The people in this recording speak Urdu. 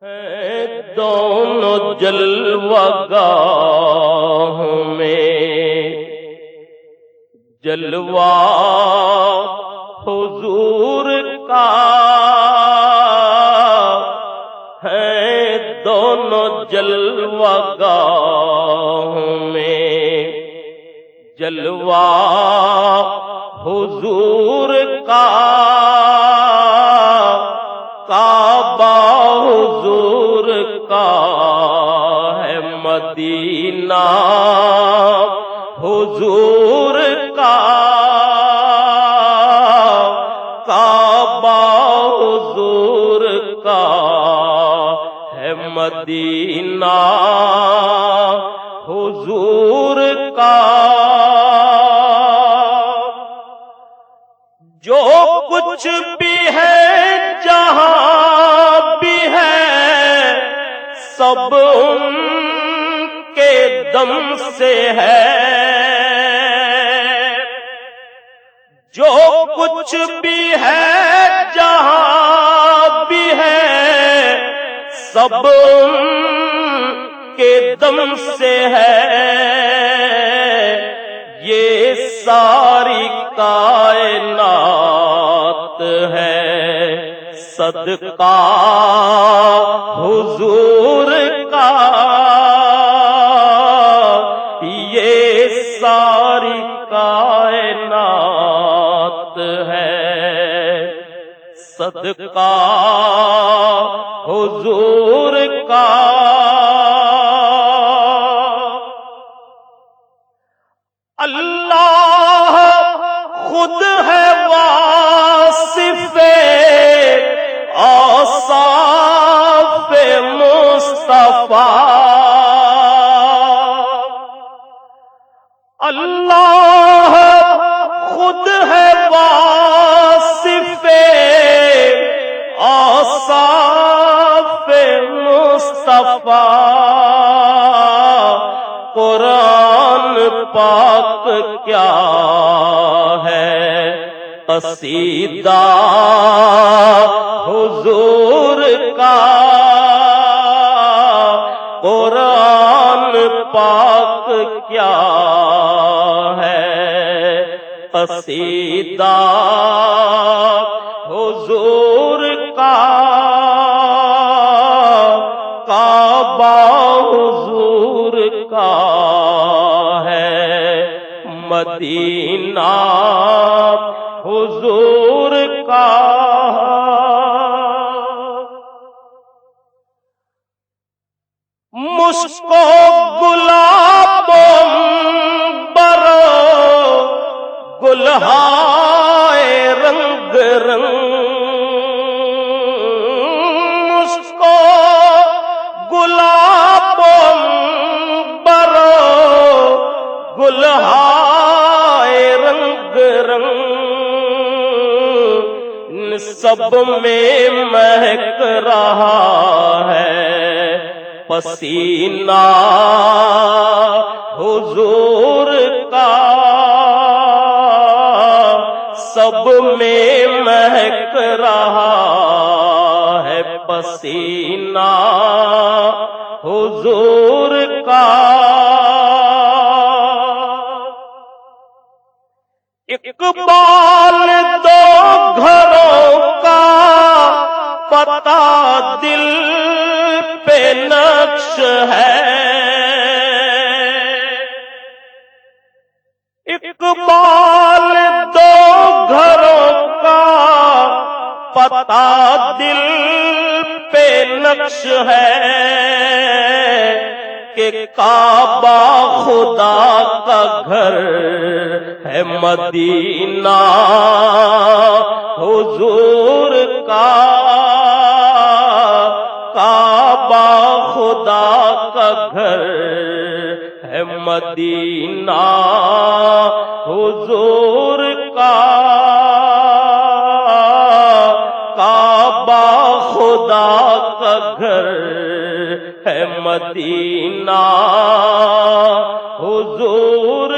ہے دونوں جلوہ گاہوں میں جلوہ حضور کا ہے دونوں جلوہ گاہوں میں جلوہ حضور کا کعبہ حضور کا ہے مدینہ حضور کا کعبہ حضور کا ہے مدینہ حضور کا جو کچھ بھی ہے جہاں بھی ہے سب ان کے دم سے ہے جو کچھ بھی ہے جہاں بھی ہے سب ان کے دم سے ہے یہ ساری کائنات ہے صدقہ حضور کا یہ ساری کائنات ہے صدقہ حضور کا اللہ خود ہے واصف اوصاف مصطفیٰ اللہ خود ہے واصف اوصاف مصطفیٰ قرآن پاک کیا ہے قصیدہ حضور کا قرآن پاک کیا ہے قصیدہ حضور کا کعبہ حضور کا ہے مدینہ حضور کا مشک و گلاب عنبر گلہائے رنگ رنگ مشک و گلاب عنبر گلہائے رنگ رنگ سب میں مہک رہا ہے پسینہ حضور کا سب میں مہک رہا ہے پسینہ حضور کا اقبال دو گھروں کا پتہ دل پہ نقش ہے اقبال دو گھروں کا پتہ دل پہ نقش ہے کہ کعبہ خدا کا گھر ہے مدینہ حضور کا کعبہ خدا کا گھر ہے مدینہ حضور کا کعبہ خدا کا گھر ہے مدینہ حضور